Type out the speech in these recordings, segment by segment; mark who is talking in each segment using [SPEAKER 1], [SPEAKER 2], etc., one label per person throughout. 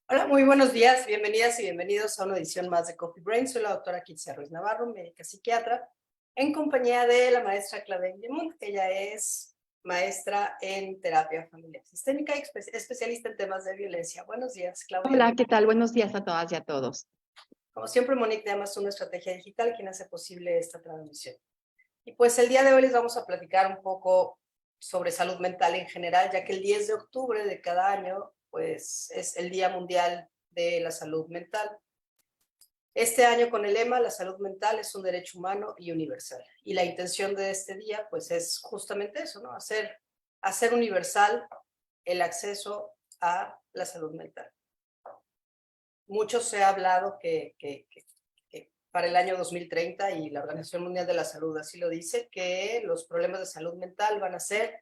[SPEAKER 1] Hola, muy buenos días, bienvenidas y bienvenidos a una edición más de Coffee Brain. Soy la doctora Kitsia Ruiz Navarro, médica psiquiatra, en compañía de la maestra Clavel Yemunt. Ella es maestra en terapia familiar sistémica y especialista en temas de violencia. Buenos días, Claudia.
[SPEAKER 2] Hola, ¿qué tal? Buenos días a todas y a todos.
[SPEAKER 1] Como siempre, Monique de Amazon Estrategia Digital, quien hace posible esta transmisión. Y pues el día de hoy les vamos a platicar un poco sobre salud mental en general, ya que el 10 de octubre de cada año pues es el Día Mundial de la Salud Mental. Este año con el lema La salud mental es un derecho humano y universal. Y la intención de este día pues es justamente eso, ¿no? Hacer universal el acceso a la salud mental. Mucho se ha hablado que para el año 2030, y la Organización Mundial de la Salud así lo dice, que los problemas de salud mental van a ser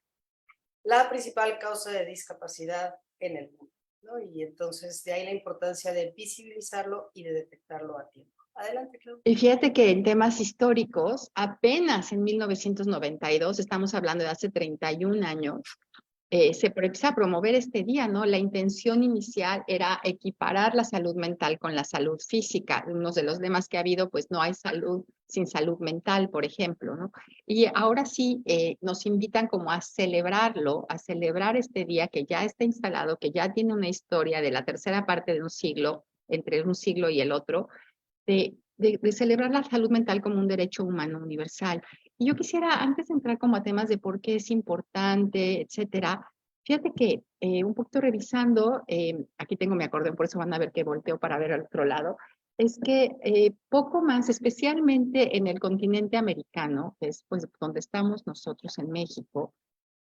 [SPEAKER 1] la principal causa de discapacidad en el mundo, ¿no? Y entonces de ahí la importancia de visibilizarlo y de detectarlo a tiempo. Adelante, Claudia.
[SPEAKER 2] Y fíjate que en temas históricos, apenas en 1992, estamos hablando de hace 31 años, se empieza a promover este día, ¿no? La intención inicial era equiparar la salud mental con la salud física. Uno de los lemas que ha habido, pues no hay salud sin salud mental, por ejemplo, ¿no? Y ahora sí nos invitan como a celebrarlo, a celebrar este día que ya está instalado, que ya tiene una historia de la tercera parte de un siglo, entre un siglo y el otro, de celebrar la salud mental como un derecho humano universal. Y yo quisiera, antes de entrar como a temas de por qué es importante, etcétera, fíjate que un poquito revisando, aquí tengo mi acordeón, por eso van a ver que volteo para ver al otro lado, es que poco más, especialmente en el continente americano, que es pues donde estamos nosotros en México,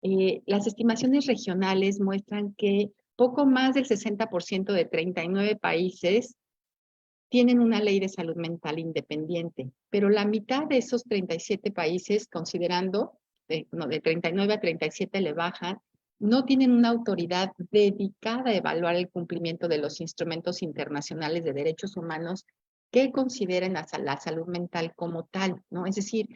[SPEAKER 2] las estimaciones regionales muestran que poco más del 60% de 39 países tienen una ley de salud mental independiente, pero la mitad de esos 37 países, considerando, de 39 a 37 le bajan, no tienen una autoridad dedicada a evaluar el cumplimiento de los instrumentos internacionales de derechos humanos que consideren la salud mental como tal, ¿no? Es decir,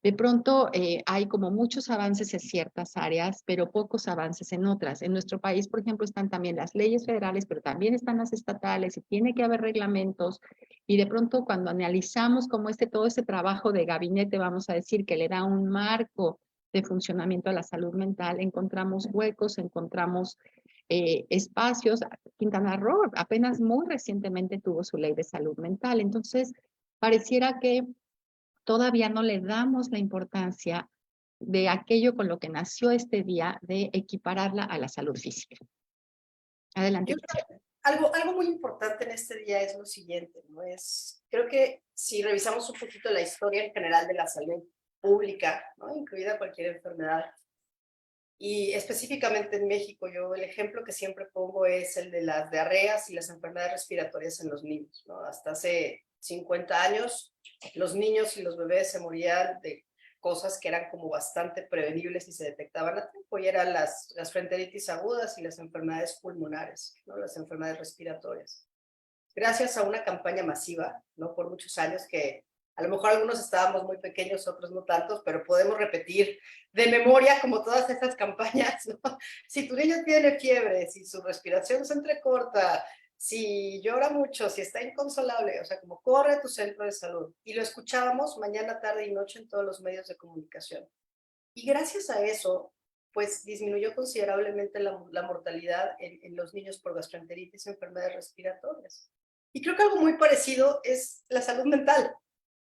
[SPEAKER 2] de pronto hay como muchos avances en ciertas áreas, pero pocos avances en otras. En nuestro país, por ejemplo, están también las leyes federales, pero también están las estatales y tiene que haber reglamentos. Y de pronto cuando analizamos como todo este trabajo de gabinete, vamos a decir, que le da un marco de funcionamiento a la salud mental, encontramos huecos, encontramos espacios. Quintana Roo apenas muy recientemente tuvo su ley de salud mental. Entonces, pareciera que todavía no le damos la importancia de aquello con lo que nació este día, de equipararla a la salud física. Adelante.
[SPEAKER 1] Yo creo que algo muy importante en este día es lo siguiente, ¿no? Creo que si revisamos un poquito la historia en general de la salud pública, ¿no? Incluida cualquier enfermedad, y específicamente en México, yo el ejemplo que siempre pongo es el de las diarreas y las enfermedades respiratorias en los niños, ¿no? Hasta hace 50 años, los niños y los bebés se morían de cosas que eran como bastante prevenibles y se detectaban a tiempo, y eran las gastroenteritis agudas y las enfermedades pulmonares, ¿no? Las enfermedades respiratorias. Gracias a una campaña masiva, ¿no? Por muchos años, que a lo mejor algunos estábamos muy pequeños, otros no tantos, pero podemos repetir de memoria como todas estas campañas, ¿no? Si tu niño tiene fiebre, si su respiración se entrecorta, si llora mucho, si está inconsolable, o sea, como corre a tu centro de salud. Y lo escuchábamos mañana, tarde y noche en todos los medios de comunicación. Y gracias a eso, pues disminuyó considerablemente la mortalidad en los niños por gastroenteritis y enfermedades respiratorias. Y creo que algo muy parecido es la salud mental,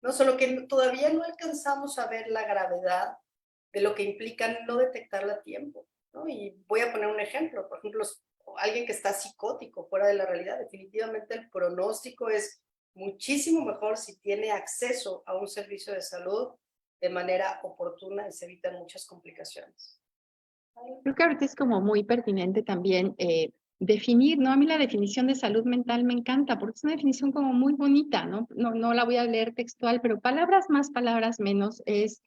[SPEAKER 1] ¿no? Solo que todavía no alcanzamos a ver la gravedad de lo que implica no detectarla a tiempo, ¿no? Y voy a poner un ejemplo. Por ejemplo, alguien que está psicótico, fuera de la realidad, definitivamente el pronóstico es muchísimo mejor si tiene acceso a un servicio de salud de manera oportuna, y se evitan muchas complicaciones.
[SPEAKER 2] Creo que ahorita es como muy pertinente también definir, ¿no? A mí la definición de salud mental me encanta porque es una definición como muy bonita, ¿no? No la voy a leer textual, pero palabras más, palabras menos, es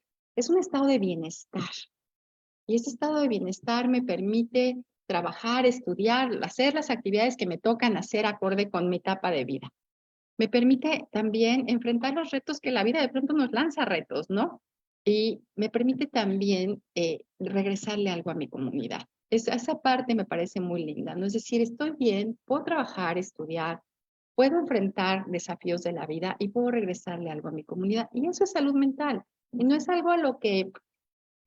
[SPEAKER 2] un estado de bienestar. Y ese estado de bienestar me permite trabajar, estudiar, hacer las actividades que me tocan hacer acorde con mi etapa de vida. Me permite también enfrentar los retos que la vida de pronto nos lanza retos, ¿no? Y me permite también regresarle algo a mi comunidad. esa parte me parece muy linda, ¿no? Es decir, estoy bien, puedo trabajar, estudiar, puedo enfrentar desafíos de la vida y puedo regresarle algo a mi comunidad. Y eso es salud mental. Y no es algo a lo que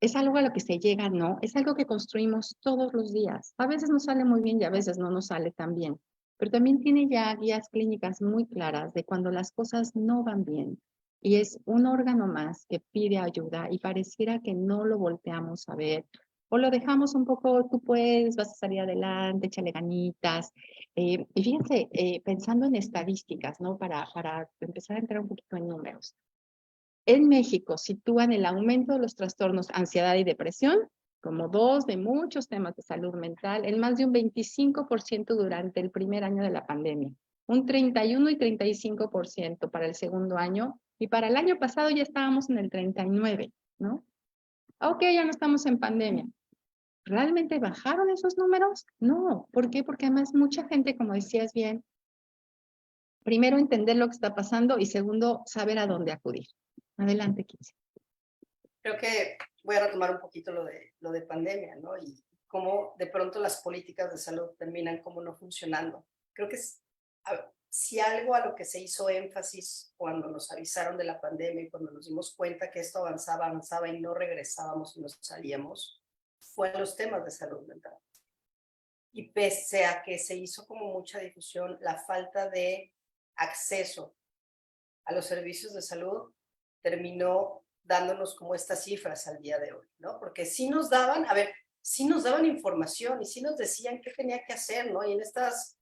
[SPEAKER 2] es algo a lo que se llega, no, es algo que construimos todos los días. A veces nos sale muy bien y a veces no nos sale tan bien, pero también tiene ya guías clínicas muy claras de cuando las cosas no van bien. Y es un órgano más que pide ayuda y pareciera que no lo volteamos a ver o lo dejamos un poco, tú puedes, vas a salir adelante, échale ganitas. Y fíjense, pensando en estadísticas, ¿no? Para empezar a entrar un poquito en números. En México sitúan el aumento de los trastornos ansiedad y depresión como dos de muchos temas de salud mental en más de un 25% durante el primer año de la pandemia, un 31 y 35% para el segundo año y para el año pasado ya estábamos en el 39, ¿no? Ok, ya no estamos en pandemia. ¿Realmente bajaron esos números? No. ¿Por qué? Porque además mucha gente, como decías bien, primero entender lo que está pasando y segundo, saber a dónde acudir. Adelante, Kitsi.
[SPEAKER 1] Creo que voy a retomar un poquito lo de pandemia, ¿no? Y cómo de pronto las políticas de salud terminan como no funcionando. Creo que si algo a lo que se hizo énfasis cuando nos avisaron de la pandemia y cuando nos dimos cuenta que esto avanzaba, avanzaba y no regresábamos y nos salíamos, fue los temas de salud mental. Y pese a que se hizo como mucha difusión, la falta de acceso a los servicios de salud terminó dándonos como estas cifras al día de hoy, ¿no? Porque sí nos daban, a ver, sí nos daban información y sí nos decían qué tenía que hacer, ¿no? Y en estas,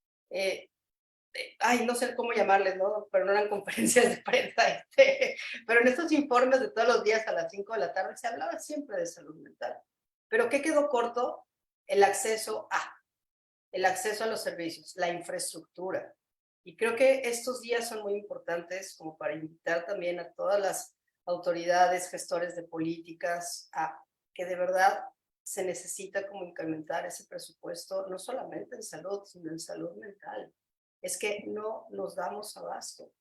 [SPEAKER 1] ay, no sé cómo llamarles, ¿no? Pero no eran conferencias de prensa, pero en estos informes de todos los días a las 5 de la tarde se hablaba siempre de salud mental. Pero ¿qué quedó corto? El acceso el acceso a los servicios, la infraestructura. Y creo que estos días son muy importantes como para invitar también a todas las autoridades, gestores de políticas, a que de verdad se necesita como incrementar ese presupuesto, no solamente en salud, sino en salud mental. Es que no nos damos abasto.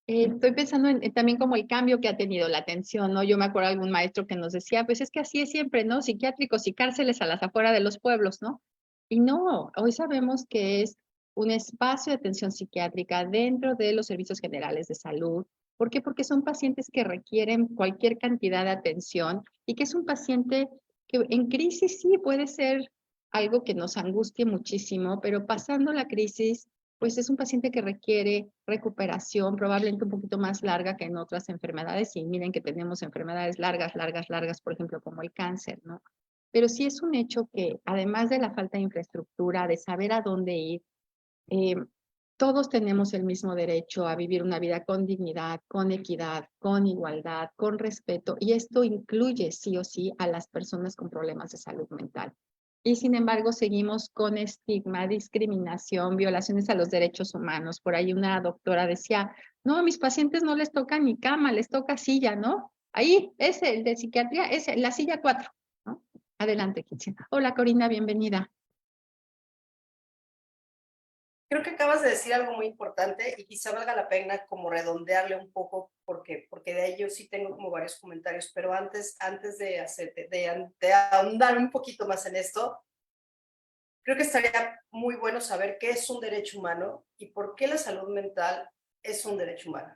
[SPEAKER 2] Estoy pensando en también como el cambio que ha tenido la atención, ¿no? Yo me acuerdo de algún maestro que nos decía, pues es que así es siempre, ¿no? Psiquiátricos y cárceles a las afueras de los pueblos, ¿no? Y no, hoy sabemos que es un espacio de atención psiquiátrica dentro de los servicios generales de salud. ¿Por qué? Porque son pacientes que requieren cualquier cantidad de atención y que es un paciente que en crisis sí puede ser algo que nos angustie muchísimo, pero pasando la crisis pues es un paciente que requiere recuperación, probablemente un poquito más larga que en otras enfermedades. Y miren que tenemos enfermedades largas, largas, largas, por ejemplo, como el cáncer, ¿no? Pero sí es un hecho que, además de la falta de infraestructura, de saber a dónde ir, eh, todos tenemos el mismo derecho a vivir una vida con dignidad, con equidad, con igualdad, con respeto, y esto incluye sí o sí a las personas con problemas de salud mental. Y sin embargo, seguimos con estigma, discriminación, violaciones a los derechos humanos. Por ahí una doctora decía, no, a mis pacientes no les toca ni cama, les toca silla, ¿no? Ahí, ese, el de psiquiatría, ese, la silla 4, ¿no? Adelante, Kitsi. Hola, Corina, bienvenida.
[SPEAKER 1] Creo que acabas de decir algo muy importante y quizá valga la pena como redondearle un poco porque de ahí yo sí tengo como varios comentarios, pero antes de ahondar un poquito más en esto, creo que estaría muy bueno saber qué es un derecho humano y por qué la salud mental es un derecho humano.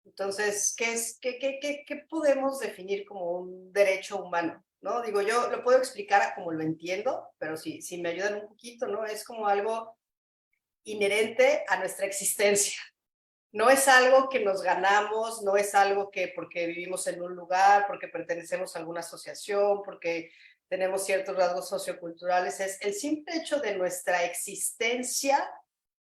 [SPEAKER 1] Entonces, ¿qué podemos definir como un derecho humano? ¿No? Digo, yo lo puedo explicar a como lo entiendo, pero si me ayudan un poquito, ¿no? Es como algo inherente a nuestra existencia. No es algo que nos ganamos, no es algo que porque vivimos en un lugar, porque pertenecemos a alguna asociación, porque tenemos ciertos rasgos socioculturales, es el simple hecho de nuestra existencia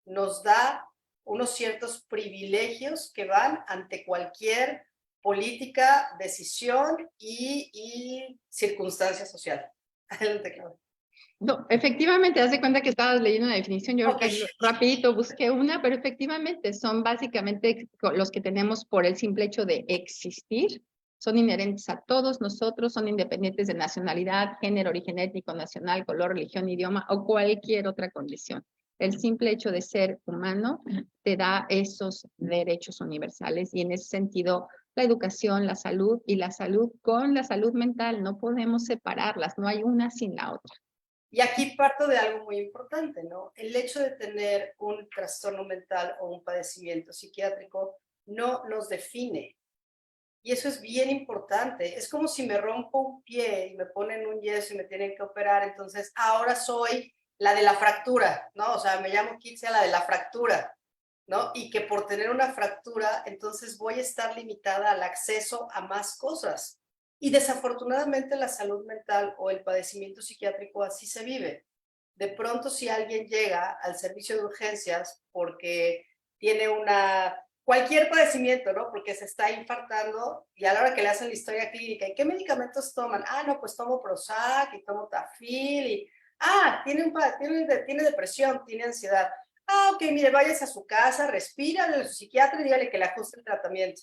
[SPEAKER 1] nos da unos ciertos privilegios que van ante cualquier política, decisión y circunstancia social. Adelante, Claudia.
[SPEAKER 2] No, efectivamente, haz de cuenta que estabas leyendo una definición, yo
[SPEAKER 1] Ok.
[SPEAKER 2] rapidito busqué una, pero efectivamente son básicamente los que tenemos por el simple hecho de existir, son inherentes a todos nosotros, son independientes de nacionalidad, género, origen étnico, nacional, color, religión, idioma o cualquier otra condición. El simple hecho de ser humano te da esos derechos universales y en ese sentido la educación, la salud y la salud con la salud mental. No podemos separarlas, no hay una sin la otra.
[SPEAKER 1] Y aquí parto de algo muy importante, ¿no? El hecho de tener un trastorno mental o un padecimiento psiquiátrico no nos define. Y eso es bien importante. Es como si me rompo un pie y me ponen un yeso y me tienen que operar, entonces ahora soy la de la fractura, ¿no? O sea, me llamo Kitsia la de la fractura, ¿no? Y que por tener una fractura, entonces voy a estar limitada al acceso a más cosas. Y desafortunadamente la salud mental o el padecimiento psiquiátrico así se vive. De pronto, si alguien llega al servicio de urgencias porque tiene cualquier padecimiento, ¿no? Porque se está infartando y a la hora que le hacen la historia clínica, ¿y qué medicamentos toman? Ah, no, pues tomo Prozac y tomo Tafil y, tiene depresión, tiene ansiedad. Ah, ok, mire, váyase a su casa, respírale a su psiquiatra y dígale que le ajuste el tratamiento.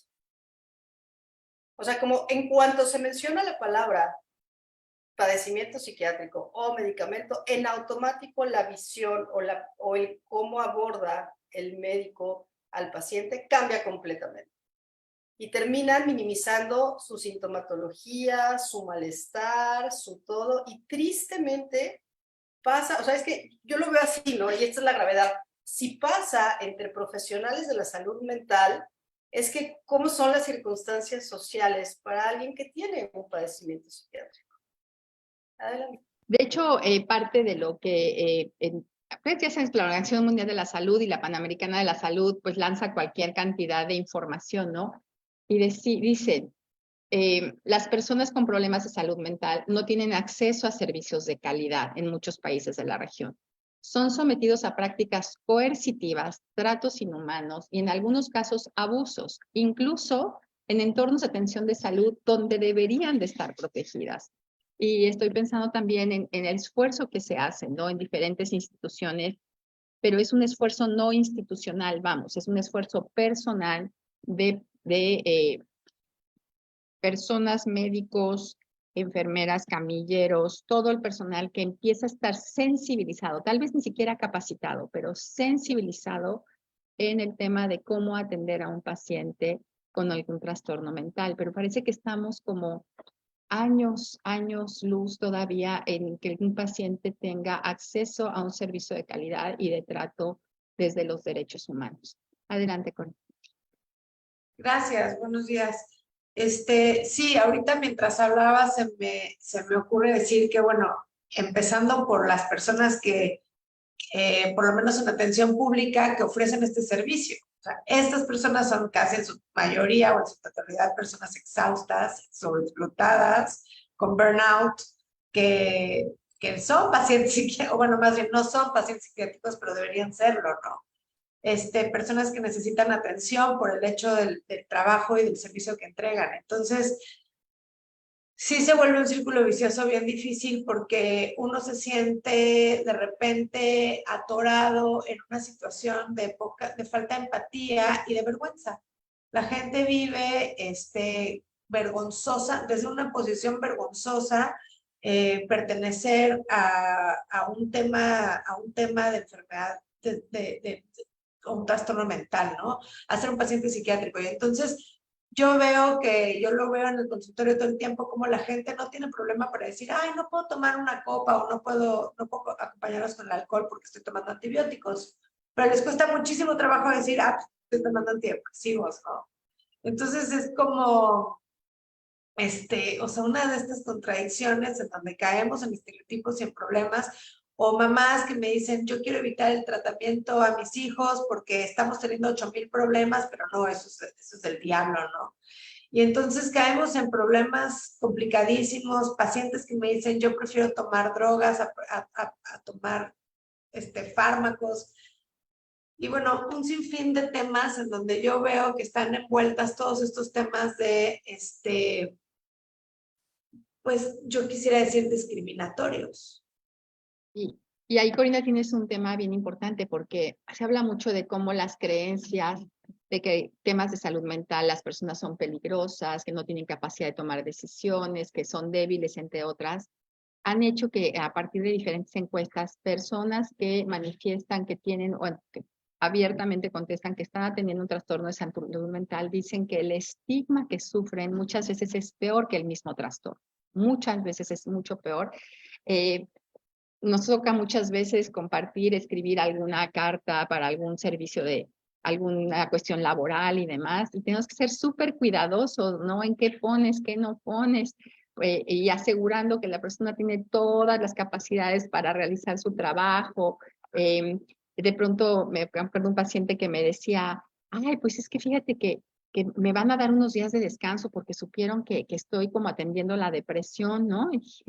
[SPEAKER 1] O sea, como en cuanto se menciona la palabra padecimiento psiquiátrico o medicamento, en automático la visión o el cómo aborda el médico al paciente cambia completamente. Y terminan minimizando su sintomatología, su malestar, su todo, y tristemente pasa, o sea, es que yo lo veo así, ¿no? Y esta es la gravedad. Si pasa entre profesionales de la salud mental, es que cómo son las circunstancias sociales para alguien que tiene un padecimiento psiquiátrico. Adelante.
[SPEAKER 2] De hecho, parte de lo que pues ya sabes, la Organización Mundial de la Salud y la Panamericana de la Salud pues lanza cualquier cantidad de información, ¿no? Y dicen, las personas con problemas de salud mental no tienen acceso a servicios de calidad en muchos países de la región. Son sometidos a prácticas coercitivas, tratos inhumanos y en algunos casos abusos, incluso en entornos de atención de salud donde deberían de estar protegidas. Y estoy pensando también en el esfuerzo que se hace, ¿no? En diferentes instituciones, pero es un esfuerzo no institucional, vamos, es un esfuerzo personal de personas, médicos, enfermeras, camilleros, todo el personal que empieza a estar sensibilizado, tal vez ni siquiera capacitado, pero sensibilizado en el tema de cómo atender a un paciente con algún trastorno mental. Pero parece que estamos como años luz todavía en que un paciente tenga acceso a un servicio de calidad y de trato desde los derechos humanos. Adelante, Connie.
[SPEAKER 3] Gracias, buenos días. Sí, ahorita mientras hablaba se me ocurre decir que, bueno, empezando por las personas que, por lo menos en atención pública, que ofrecen este servicio. O sea, estas personas son casi en su mayoría o en su totalidad personas exhaustas, sobreexplotadas, con burnout, que son pacientes psiquiátricos, o bueno, más bien no son pacientes psiquiátricos, pero deberían serlo, ¿no? Personas que necesitan atención por el hecho del trabajo y del servicio que entregan. Entonces, sí se vuelve un círculo vicioso bien difícil porque uno se siente de repente atorado en una situación de falta de empatía y de vergüenza. La gente vive vergonzosa, desde una posición vergonzosa, pertenecer a un tema de enfermedad un trastorno mental, ¿no? A ser un paciente psiquiátrico. Y entonces yo lo veo en el consultorio todo el tiempo, como la gente no tiene problema para decir, ay, no puedo tomar una copa o no puedo acompañarlos con el alcohol porque estoy tomando antibióticos. Pero les cuesta muchísimo trabajo decir, ah, estoy tomando antidepresivos, ¿no? Entonces es como, o sea, una de estas contradicciones en donde caemos en estereotipos y en problemas, o mamás que me dicen, yo quiero evitar el tratamiento a mis hijos porque estamos teniendo 8,000 problemas, pero no, eso es el diablo, ¿no? Y entonces caemos en problemas complicadísimos, pacientes que me dicen, yo prefiero tomar drogas a tomar fármacos. Y bueno, un sinfín de temas en donde yo veo que están envueltas todos estos temas de, pues yo quisiera decir discriminatorios.
[SPEAKER 2] Y ahí, Corina, tienes un tema bien importante porque se habla mucho de cómo las creencias de que temas de salud mental, las personas son peligrosas, que no tienen capacidad de tomar decisiones, que son débiles, entre otras, han hecho que a partir de diferentes encuestas, personas que manifiestan que tienen o que abiertamente contestan que están teniendo un trastorno de salud mental, dicen que el estigma que sufren muchas veces es peor que el mismo trastorno. Muchas veces es mucho peor. Nos toca muchas veces compartir, escribir alguna carta para algún servicio de alguna cuestión laboral y demás, y tenemos que ser súper cuidadosos, ¿no? En qué pones, qué no pones, y asegurando que la persona tiene todas las capacidades para realizar su trabajo. De pronto me acuerdo un paciente que me decía, ay, pues es que fíjate que me van a dar unos días de descanso porque supieron que estoy como atendiendo la depresión, ¿no? Y dije,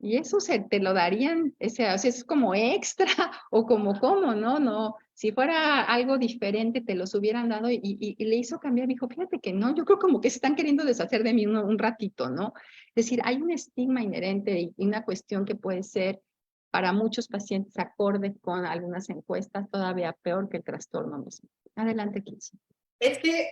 [SPEAKER 2] y eso te lo darían, o sea, es como extra o como cómo, ¿no? No, si fuera algo diferente te los hubieran dado y le hizo cambiar, me dijo, fíjate que no, yo creo como que se están queriendo deshacer de mí un ratito, ¿no? Es decir, hay un estigma inherente y una cuestión que puede ser para muchos pacientes acorde con algunas encuestas todavía peor que el trastorno mismo. Adelante, Kitsi.
[SPEAKER 1] Es que,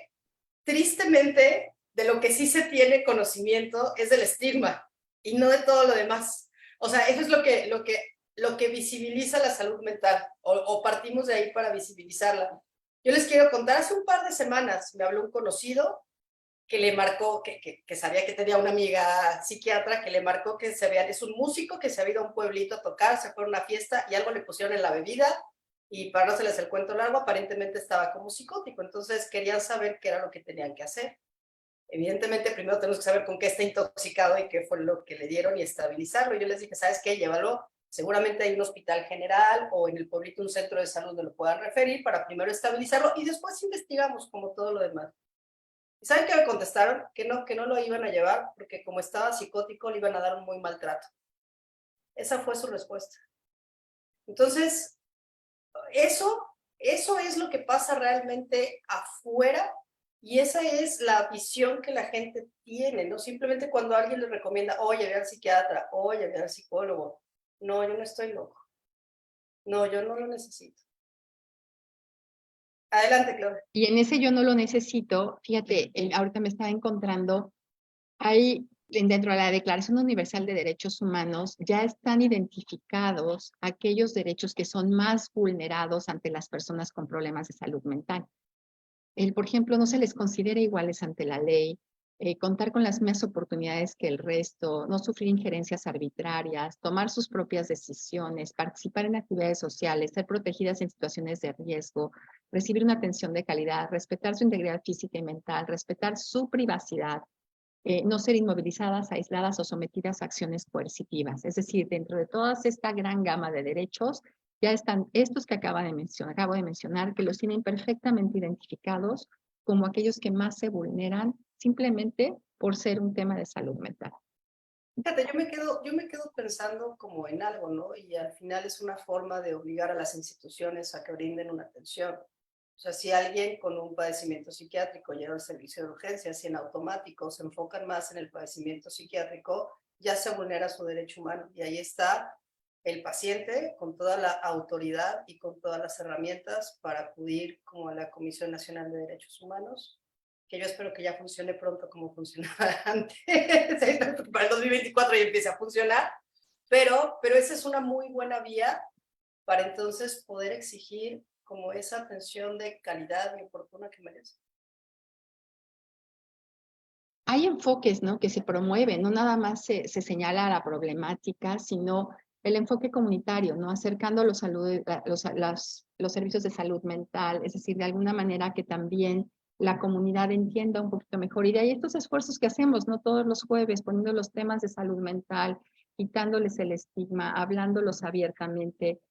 [SPEAKER 1] tristemente, de lo que sí se tiene conocimiento es del estigma y no de todo lo demás. O sea, eso es lo que visibiliza la salud mental, o partimos de ahí para visibilizarla. Yo les quiero contar, hace un par de semanas me habló un conocido que le marcó, que sabía que tenía una amiga psiquiatra, que le marcó que es un músico que se había ido a un pueblito a tocar, se fue a una fiesta y algo le pusieron en la bebida, y para no hacerles el cuento largo, aparentemente estaba como psicótico, entonces querían saber qué era lo que tenían que hacer. Evidentemente, primero tenemos que saber con qué está intoxicado y qué fue lo que le dieron y estabilizarlo. Y yo les dije, ¿sabes qué? Llévalo. Seguramente hay un hospital general o en el pueblito un centro de salud donde lo puedan referir para primero estabilizarlo y después investigamos como todo lo demás. ¿Y saben qué me contestaron? Que no lo iban a llevar porque como estaba psicótico le iban a dar un muy mal trato. Esa fue su respuesta. Entonces, eso es lo que pasa realmente afuera. Y esa es la visión que la gente tiene, ¿no? Simplemente cuando alguien le recomienda, oye, ve al psiquiatra, oye, ve al psicólogo. No, yo no estoy loco. No, yo no lo necesito. Adelante, Claudia.
[SPEAKER 2] Y en ese yo no lo necesito, fíjate, ahorita me estaba encontrando, hay dentro de la Declaración Universal de Derechos Humanos ya están identificados aquellos derechos que son más vulnerados ante las personas con problemas de salud mental. Por ejemplo, no se les considera iguales ante la ley, contar con las mismas oportunidades que el resto, no sufrir injerencias arbitrarias, tomar sus propias decisiones, participar en actividades sociales, ser protegidas en situaciones de riesgo, recibir una atención de calidad, respetar su integridad física y mental, respetar su privacidad, no ser inmovilizadas, aisladas o sometidas a acciones coercitivas. Es decir, dentro de toda esta gran gama de derechos, ya están estos que acabo de mencionar, que los tienen perfectamente identificados como aquellos que más se vulneran simplemente por ser un tema de salud mental.
[SPEAKER 1] Fíjate, yo me quedo pensando como en algo, ¿no? Y al final es una forma de obligar a las instituciones a que brinden una atención. O sea, si alguien con un padecimiento psiquiátrico llega al servicio de urgencias y en automático se enfocan más en el padecimiento psiquiátrico, ya se vulnera su derecho humano. Y ahí está el paciente con toda la autoridad y con todas las herramientas para acudir como a la Comisión Nacional de Derechos Humanos, que yo espero que ya funcione pronto como funcionaba antes, para el 2024 ya empiece a funcionar, pero esa es una muy buena vía para entonces poder exigir como esa atención de calidad y oportuna que merece.
[SPEAKER 2] Hay enfoques, ¿no?, que se promueven, no nada más se señala la problemática, sino el enfoque comunitario, ¿no?, acercando los servicios de salud mental, es decir, de alguna manera que también la comunidad entienda un poquito mejor. Y de ahí estos esfuerzos que hacemos, ¿no?, todos los jueves, poniendo los temas de salud mental, quitándoles el estigma, hablándolos abiertamente,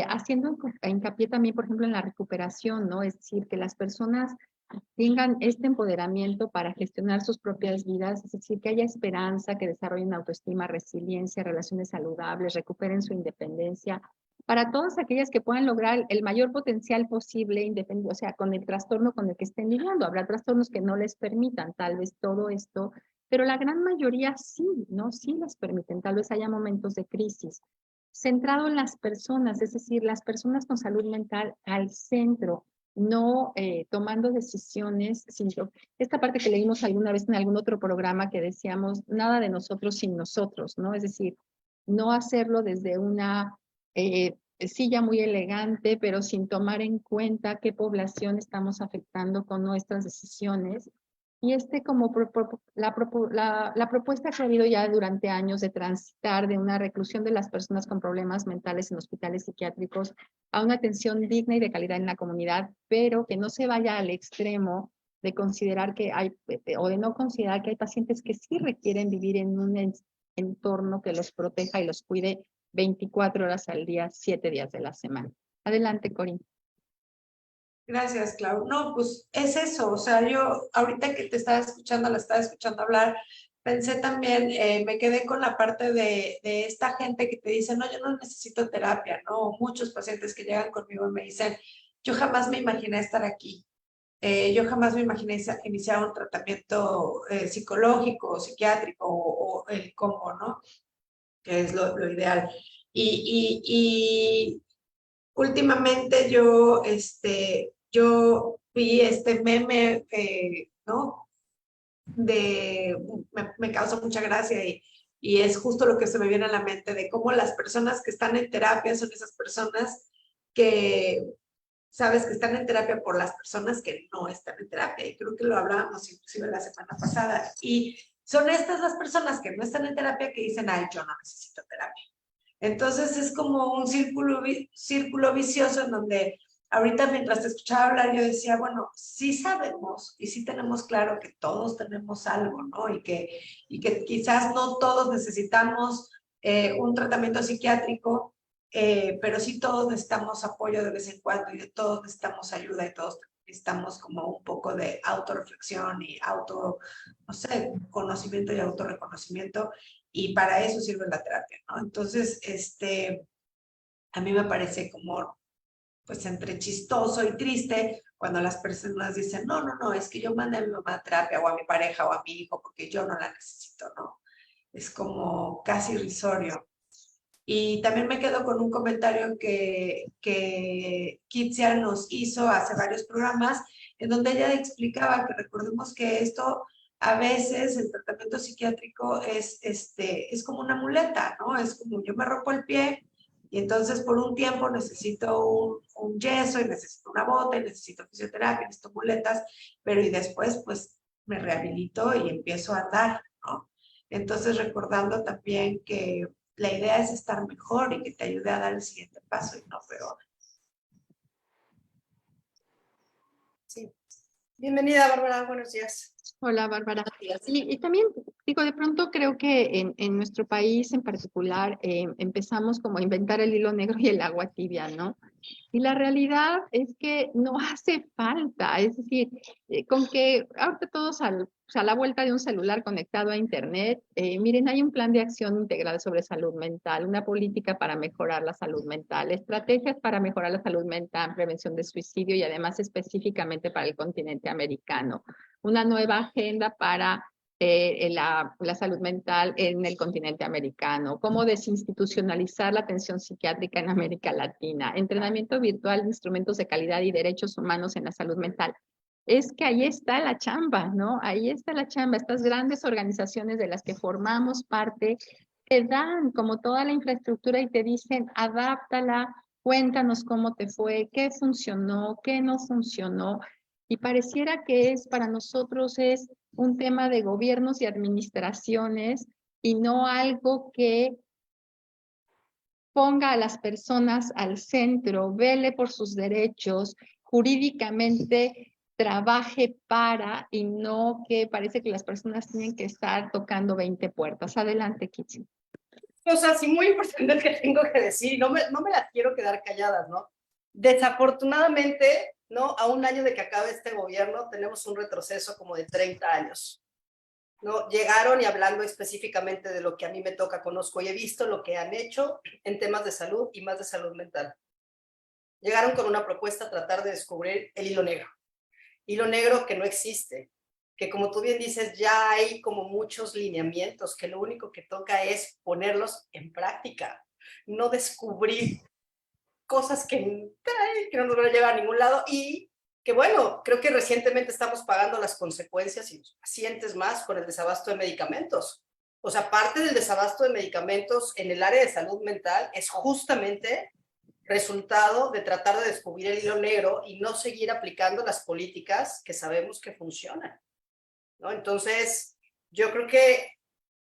[SPEAKER 2] haciendo hincapié también, por ejemplo, en la recuperación, ¿no? Es decir, que las personas tengan este empoderamiento para gestionar sus propias vidas, es decir, que haya esperanza, que desarrollen autoestima, resiliencia, relaciones saludables, recuperen su independencia, para todas aquellas que puedan lograr el mayor potencial posible, o sea, con el trastorno con el que estén lidiando. Habrá trastornos que no les permitan tal vez todo esto, pero la gran mayoría sí, ¿no? Sí les permiten, tal vez haya momentos de crisis. Centrado en las personas, es decir, las personas con salud mental al centro, no tomando decisiones, sino esta parte que leímos alguna vez en algún otro programa que decíamos, nada de nosotros sin nosotros, ¿no? Es decir, no hacerlo desde una silla muy elegante, pero sin tomar en cuenta qué población estamos afectando con nuestras decisiones. Y la propuesta que ha habido ya durante años de transitar de una reclusión de las personas con problemas mentales en hospitales psiquiátricos a una atención digna y de calidad en la comunidad, pero que no se vaya al extremo de considerar que hay, o de no considerar que hay pacientes que sí requieren vivir en un entorno que los proteja y los cuide 24 horas al día, 7 días de la semana. Adelante, Corín.
[SPEAKER 3] Gracias, Clau. No, pues es eso, o sea, yo ahorita que te estaba escuchando, la estaba escuchando hablar, pensé también, me quedé con la parte de esta gente que te dice, no, yo no necesito terapia, ¿no? Muchos pacientes que llegan conmigo y me dicen, yo jamás me imaginé estar aquí, yo jamás me imaginé iniciar un tratamiento psicológico o psiquiátrico o el combo, ¿no? Que es lo ideal. Y últimamente yo vi este meme, ¿no? Me causa mucha gracia y es justo lo que se me viene a la mente de cómo las personas que están en terapia son esas personas que, sabes, que están en terapia por las personas que no están en terapia. Y creo que lo hablábamos inclusive la semana pasada. Y son estas las personas que no están en terapia que dicen, ay, yo no necesito terapia. Entonces es como un círculo vicioso en donde ahorita mientras te escuchaba hablar yo decía, bueno, sí sabemos y sí tenemos claro que todos tenemos algo, ¿no? Y que quizás no todos necesitamos un tratamiento psiquiátrico, pero sí todos necesitamos apoyo de vez en cuando y de todos necesitamos ayuda y todos necesitamos como un poco de autorreflexión y no sé, conocimiento y autorreconocimiento. Y para eso sirve la terapia, ¿no? Entonces, a mí me parece como, pues, entre chistoso y triste cuando las personas dicen, no, no, no, es que yo mandé a mi mamá a terapia o a mi pareja o a mi hijo porque yo no la necesito, ¿no? Es como casi irrisorio. Y también me quedo con un comentario que Kitsia nos hizo hace varios programas, en donde ella explicaba que recordemos que esto, a veces el tratamiento psiquiátrico es como una muleta, ¿no? Es como yo me rompo el pie y entonces por un tiempo necesito un yeso y necesito una bota y necesito fisioterapia, necesito muletas, pero y después pues me rehabilito y empiezo a andar, ¿no? Entonces recordando también que la idea es estar mejor y que te ayude a dar el siguiente paso y no peor.
[SPEAKER 1] Sí. Bienvenida, Bárbara, buenos días.
[SPEAKER 2] Hola, Bárbara. Y también, digo, de pronto creo que en nuestro país en particular empezamos como a inventar el hilo negro y el agua tibia, ¿no? Y la realidad es que no hace falta, es decir, con que ahorita todos a la vuelta de un celular conectado a internet, miren, hay un plan de acción integral sobre salud mental, una política para mejorar la salud mental, estrategias para mejorar la salud mental, prevención de suicidio y además específicamente para el continente americano, una nueva agenda para la salud mental en el continente americano, cómo desinstitucionalizar la atención psiquiátrica en América Latina, entrenamiento virtual de instrumentos de calidad y derechos humanos en la salud mental. Es que ahí está la chamba, ¿no? Ahí está la chamba. Estas grandes organizaciones de las que formamos parte te dan como toda la infraestructura y te dicen, adáptala, cuéntanos cómo te fue, qué funcionó, qué no funcionó. Y pareciera que para nosotros es un tema de gobiernos y administraciones y no algo que ponga a las personas al centro, vele por sus derechos, jurídicamente trabaje para y no que parece que las personas tienen que estar tocando 20 puertas. Adelante, Kitsi.
[SPEAKER 1] Cosas sí muy importantes que tengo que decir y no me las quiero quedar calladas, ¿no? Desafortunadamente, ¿no? A un año de que acabe este gobierno tenemos un retroceso como de 30 años. ¿No? Llegaron y hablando específicamente de lo que a mí me toca, conozco y he visto lo que han hecho en temas de salud y más de salud mental. Llegaron con una propuesta a tratar de descubrir el hilo negro que no existe, que como tú bien dices, ya hay como muchos lineamientos, que lo único que toca es ponerlos en práctica, no descubrir cosas que no nos van a llevar a ningún lado y que bueno, creo que recientemente estamos pagando las consecuencias y los pacientes más con el desabasto de medicamentos. O sea, parte del desabasto de medicamentos en el área de salud mental es justamente resultado de tratar de descubrir el hilo negro y no seguir aplicando las políticas que sabemos que funcionan, ¿no? Entonces, yo creo que,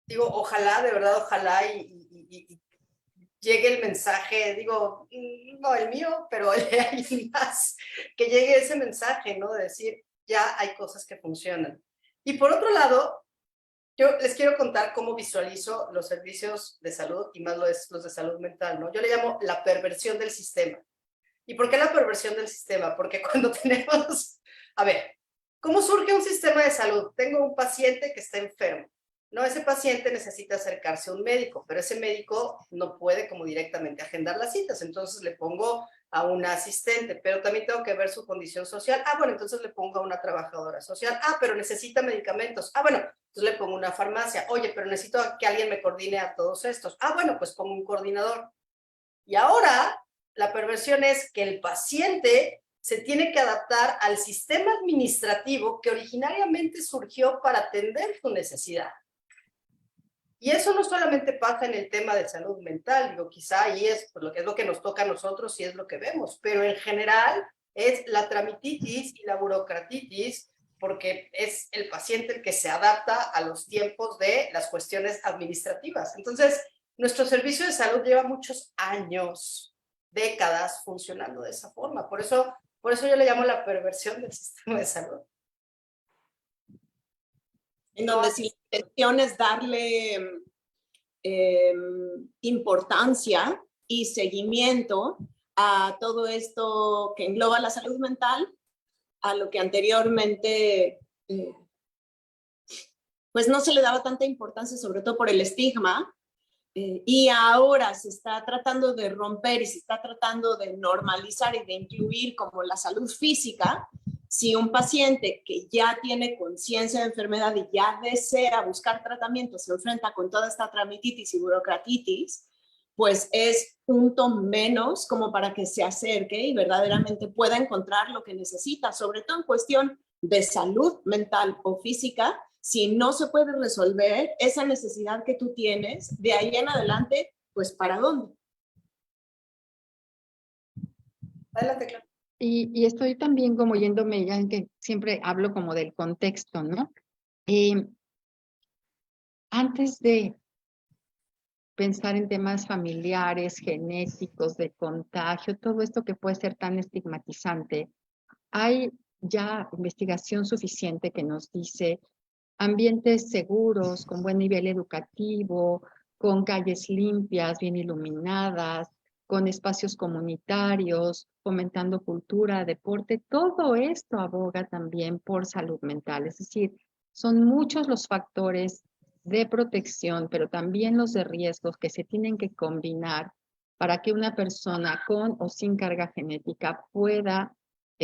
[SPEAKER 1] digo, ojalá, de verdad, ojalá y llegue el mensaje, digo, no el mío, pero el de alguien más, que llegue ese mensaje, ¿no? De decir, ya hay cosas que funcionan. Y por otro lado, yo les quiero contar cómo visualizo los servicios de salud y más los de salud mental, ¿no? Yo le llamo la perversión del sistema. ¿Y por qué la perversión del sistema? Porque cuando tenemos, a ver, ¿cómo surge un sistema de salud? Tengo un paciente que está enfermo, ¿no? Ese paciente necesita acercarse a un médico, pero ese médico no puede como directamente agendar las citas, entonces le pongo a una asistente, pero también tengo que ver su condición social. Ah, bueno, entonces le pongo a una trabajadora social. Ah, pero necesita medicamentos. Ah, bueno, entonces le pongo una farmacia. Oye, pero necesito que alguien me coordine a todos estos. Ah, bueno, pues pongo un coordinador. Y ahora la perversión es que el paciente se tiene que adaptar al sistema administrativo que originariamente surgió para atender su necesidad. Y eso no solamente pasa en el tema de salud mental, digo, quizá ahí es, pues, es lo que nos toca a nosotros y es lo que vemos, pero en general es la tramititis y la burocratitis, porque es el paciente el que se adapta a los tiempos de las cuestiones administrativas. Entonces, nuestro servicio de salud lleva muchos años, décadas funcionando de esa forma. Por eso yo le llamo la perversión del sistema de salud.
[SPEAKER 4] En donde si la intención es darle importancia y seguimiento a todo esto que engloba la salud mental, a lo que anteriormente pues no se le daba tanta importancia, sobre todo por el estigma, y ahora se está tratando de romper y se está tratando de normalizar y de incluir como la salud física. Si un paciente que ya tiene conciencia de enfermedad y ya desea buscar tratamiento se enfrenta con toda esta tramititis y burocratitis, pues es punto menos como para que se acerque y verdaderamente pueda encontrar lo que necesita, sobre todo en cuestión de salud mental o física. Si no se puede resolver esa necesidad que tú tienes, de ahí en adelante, pues ¿para dónde?
[SPEAKER 1] Adelante, Clara.
[SPEAKER 2] Y estoy también como yéndome, ya en que siempre hablo como del contexto, ¿no? Antes de pensar en temas familiares, genéticos, de contagio, todo esto que puede ser tan estigmatizante, hay ya investigación suficiente que nos dice ambientes seguros, con buen nivel educativo, con calles limpias, bien iluminadas, con espacios comunitarios, fomentando cultura, deporte, todo esto aboga también por salud mental. Es decir, son muchos los factores de protección, pero también los de riesgos que se tienen que combinar para que una persona con o sin carga genética pueda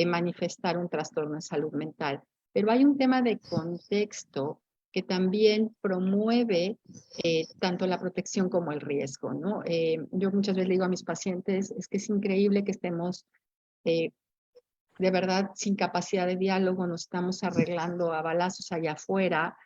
[SPEAKER 2] manifestar un trastorno de salud mental. Pero hay un tema de contexto que también promueve tanto la protección como el riesgo, ¿no? Yo muchas veces le digo a mis pacientes, es que es increíble que estemos de verdad sin capacidad de diálogo, nos estamos arreglando a balazos allá afuera,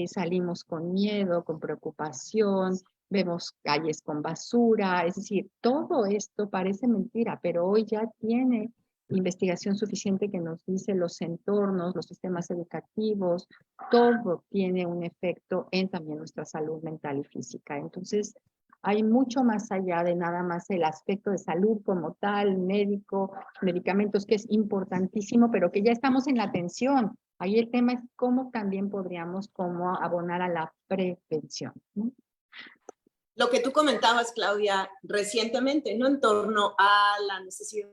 [SPEAKER 2] salimos con miedo, con preocupación, vemos calles con basura, es decir, todo esto parece mentira, pero hoy ya tiene investigación suficiente que nos dice los entornos, los sistemas educativos, todo tiene un efecto en también nuestra salud mental y física. Entonces, hay mucho más allá de nada más el aspecto de salud como tal, médico, medicamentos, que es importantísimo, pero que ya estamos en la atención. Ahí el tema es cómo también podríamos cómo abonar a la prevención, ¿no?
[SPEAKER 4] Lo que tú comentabas, Claudia, recientemente, ¿no? En torno a la necesidad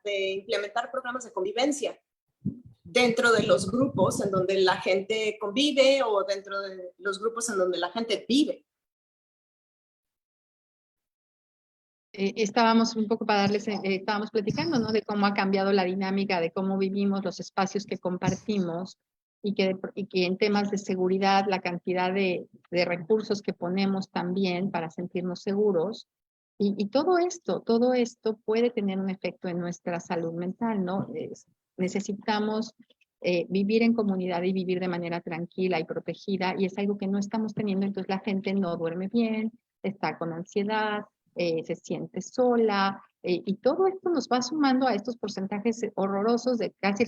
[SPEAKER 4] de implementar programas de convivencia dentro de los grupos en donde la gente convive o dentro de los grupos en donde la gente vive.
[SPEAKER 2] Estábamos un poco para darles, estábamos platicando, ¿no? De cómo ha cambiado la dinámica, de cómo vivimos, los espacios que compartimos y que en temas de seguridad, la cantidad de recursos que ponemos también para sentirnos seguros. Y todo esto puede tener un efecto en nuestra salud mental, ¿no? Necesitamos vivir en comunidad y vivir de manera tranquila y protegida, y es algo que no estamos teniendo, entonces la gente no duerme bien, está con ansiedad, se siente sola, y todo esto nos va sumando a estos porcentajes horrorosos de casi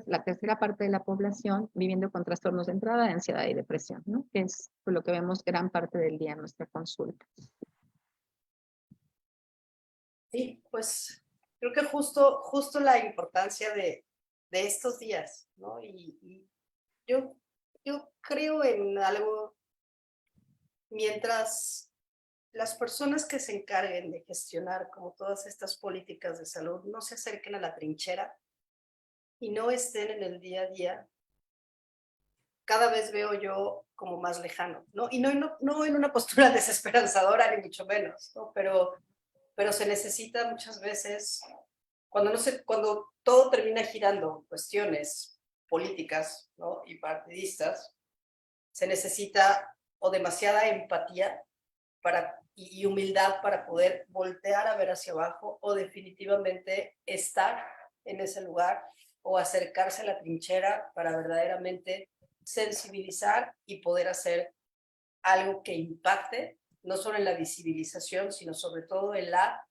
[SPEAKER 2] la tercera parte de la población viviendo con trastornos de entrada de ansiedad y depresión, ¿no? Que es por lo que vemos gran parte del día en nuestra consulta.
[SPEAKER 1] Sí, pues creo que justo la importancia de estos días, ¿no? Y yo creo en algo, mientras las personas que se encarguen de gestionar como todas estas políticas de salud no se acerquen a la trinchera y no estén en el día a día, cada vez veo yo como más lejano, ¿no? Y no en una postura desesperanzadora, ni mucho menos, ¿no? Pero se necesita muchas veces, cuando todo termina girando en cuestiones políticas, ¿no? Y partidistas, se necesita o demasiada empatía y humildad para poder voltear a ver hacia abajo o definitivamente estar en ese lugar o acercarse a la trinchera para verdaderamente sensibilizar y poder hacer algo que impacte, no solo en la visibilización, sino sobre todo en la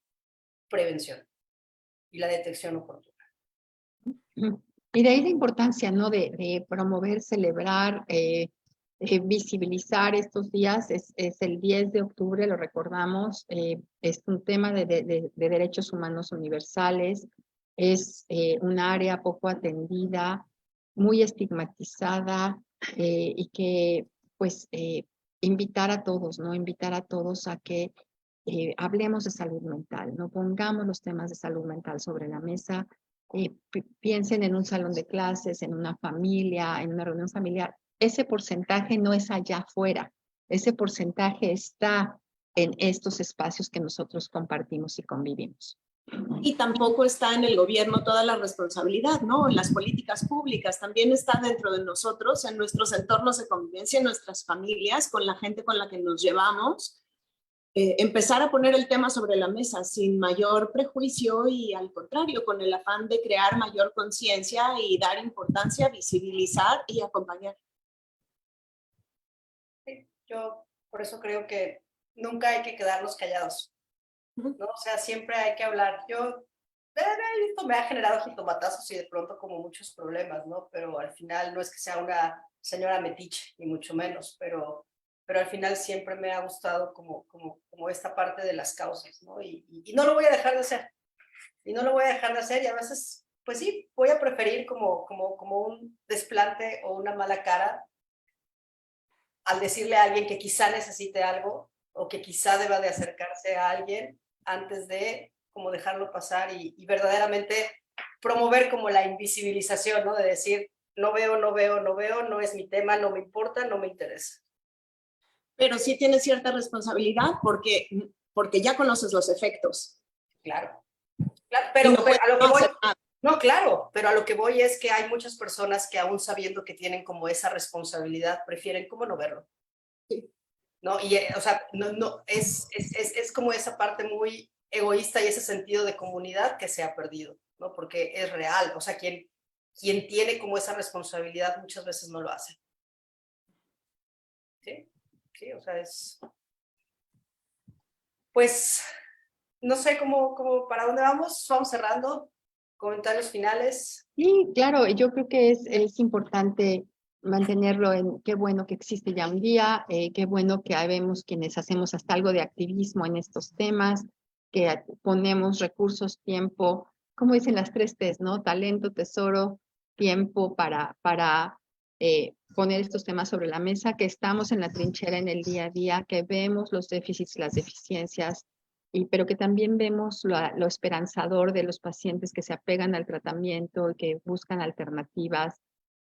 [SPEAKER 1] prevención y la detección oportuna.
[SPEAKER 2] Y de ahí la importancia, ¿no? De promover, celebrar, visibilizar estos días. Es el 10 de octubre, lo recordamos, es un tema de derechos humanos universales, es un área poco atendida, muy estigmatizada, y que pues invitar a todos, ¿no? Invitar a todos a que hablemos de salud mental, no pongamos los temas de salud mental sobre la mesa. Piensen en un salón de clases, en una familia, en una reunión familiar. Ese porcentaje no es allá afuera, ese porcentaje está en estos espacios que nosotros compartimos y convivimos.
[SPEAKER 4] Y tampoco está en el gobierno toda la responsabilidad, ¿no? En las políticas públicas también está dentro de nosotros, en nuestros entornos de convivencia, en nuestras familias, con la gente con la que nos llevamos. Empezar a poner el tema sobre la mesa sin mayor prejuicio y al contrario, con el afán de crear mayor conciencia y dar importancia, visibilizar y acompañar.
[SPEAKER 1] Sí, yo por eso creo que nunca hay que quedarnos callados, ¿no? O sea, siempre hay que hablar. Esto me ha generado jitomatazos y de pronto como muchos problemas, ¿no? Pero al final no es que sea una señora metiche, ni mucho menos, pero al final siempre me ha gustado como esta parte de las causas, ¿no? Y no lo voy a dejar de hacer, y no lo voy a dejar de hacer, y a veces, pues sí, voy a preferir como un desplante o una mala cara al decirle a alguien que quizá necesite algo o que quizá deba de acercarse a alguien antes de como dejarlo pasar y verdaderamente promover como la invisibilización, ¿no? De decir, no veo, no es mi tema, no me importa, no me interesa.
[SPEAKER 4] Pero sí tienes cierta responsabilidad porque ya conoces los efectos.
[SPEAKER 1] Claro, pero a lo que voy, no, claro, pero a lo que voy es que hay muchas personas que aún sabiendo que tienen como esa responsabilidad, prefieren como no verlo.
[SPEAKER 4] Sí.
[SPEAKER 1] ¿No? Y, o sea, es como esa parte muy egoísta y ese sentido de comunidad que se ha perdido, ¿no? Porque es real, o sea, quien tiene como esa responsabilidad muchas veces no lo hace. Sí, o sea, pues, no sé cómo para dónde vamos cerrando, comentarios finales.
[SPEAKER 2] Sí, claro, yo creo que es importante mantenerlo en qué bueno que existe ya un día, qué bueno que habemos quienes hacemos hasta algo de activismo en estos temas, que ponemos recursos, tiempo, como dicen las 3 T's, ¿no? Talento, tesoro, tiempo para poner estos temas sobre la mesa, que estamos en la trinchera en el día a día, que vemos los déficits, las deficiencias, pero que también vemos lo esperanzador de los pacientes que se apegan al tratamiento y que buscan alternativas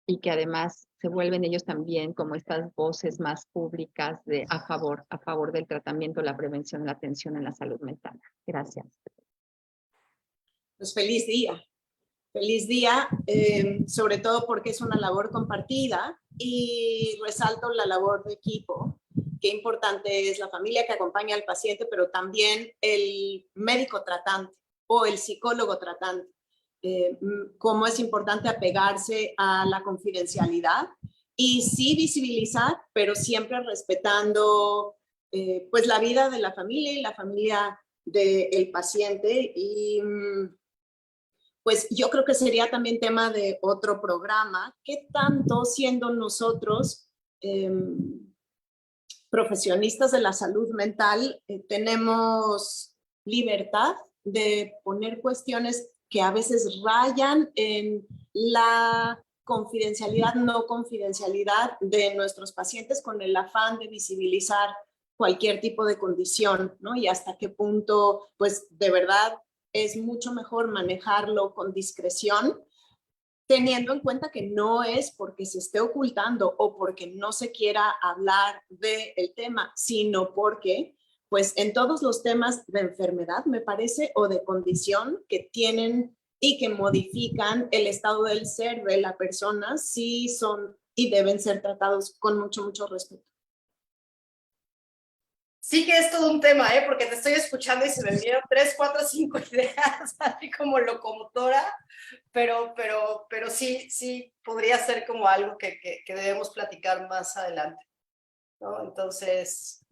[SPEAKER 2] y que además se vuelven ellos también como estas voces más públicas a favor del tratamiento, la prevención, la atención en la salud mental. Gracias.
[SPEAKER 4] Pues feliz día, sobre todo porque es una labor compartida y resalto la labor de equipo. Qué importante es la familia que acompaña al paciente, pero también el médico tratante o el psicólogo tratante. Cómo es importante apegarse a la confidencialidad y sí visibilizar, pero siempre respetando pues la vida de la familia y la familia del paciente y pues yo creo que sería también tema de otro programa. ¿Qué tanto siendo nosotros profesionistas de la salud mental tenemos libertad de poner cuestiones que a veces rayan en la confidencialidad, no confidencialidad de nuestros pacientes con el afán de visibilizar cualquier tipo de condición, ¿no? Y hasta qué punto, pues de verdad es mucho mejor manejarlo con discreción, teniendo en cuenta que no es porque se esté ocultando o porque no se quiera hablar del tema, sino porque, pues en todos los temas de enfermedad, me parece, o de condición que tienen y que modifican el estado del ser de la persona, sí son y deben ser tratados con mucho, mucho respeto.
[SPEAKER 1] Sí que es todo un tema, porque te estoy escuchando y se me vinieron 3, 4, 5 ideas, así como locomotora, pero sí podría ser como algo que debemos platicar más adelante, ¿no? Entonces,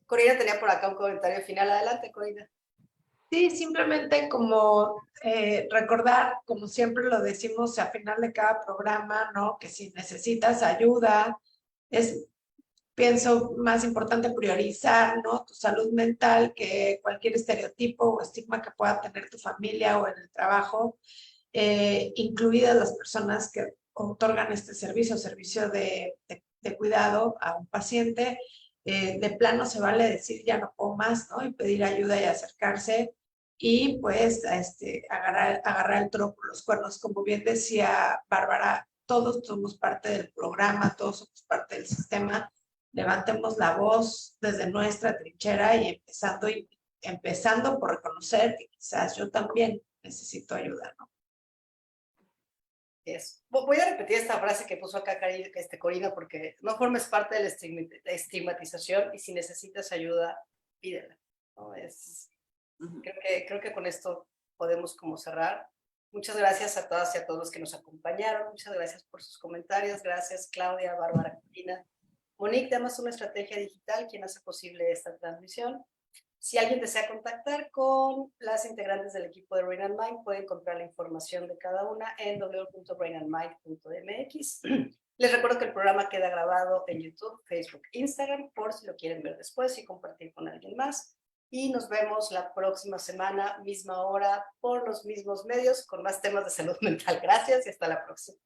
[SPEAKER 1] Corina tenía por acá un comentario final. Adelante, Corina.
[SPEAKER 3] Sí, simplemente como recordar, como siempre lo decimos a final de cada programa, ¿no? Que si necesitas ayuda, pienso más importante priorizar, ¿no? Tu salud mental que cualquier estereotipo o estigma que pueda tener tu familia o en el trabajo, incluidas las personas que otorgan este servicio de cuidado a un paciente. De plano se vale decir ya no puedo más, ¿no? Y pedir ayuda y acercarse y pues agarrar el toro por los cuernos. Como bien decía Bárbara, todos somos parte del programa, todos somos parte del sistema. Levantemos la voz desde nuestra trinchera y empezando por reconocer que quizás yo también necesito ayuda, ¿no?
[SPEAKER 1] Voy a repetir esta frase que puso acá Corina, porque no formes parte de la estigmatización y si necesitas ayuda, pídela, ¿no? Creo que con esto podemos como cerrar. Muchas gracias a todas y a todos los que nos acompañaron. Muchas gracias por sus comentarios. Gracias, Claudia, Bárbara, Corina. Monique de Amazon Estrategia Digital, quien hace posible esta transmisión. Si alguien desea contactar con las integrantes del equipo de Brain and Mind, puede encontrar la información de cada una en www.brainandmind.mx. Les recuerdo que el programa queda grabado en YouTube, Facebook, Instagram, por si lo quieren ver después y compartir con alguien más. Y nos vemos la próxima semana, misma hora, por los mismos medios, con más temas de salud mental. Gracias y hasta la próxima.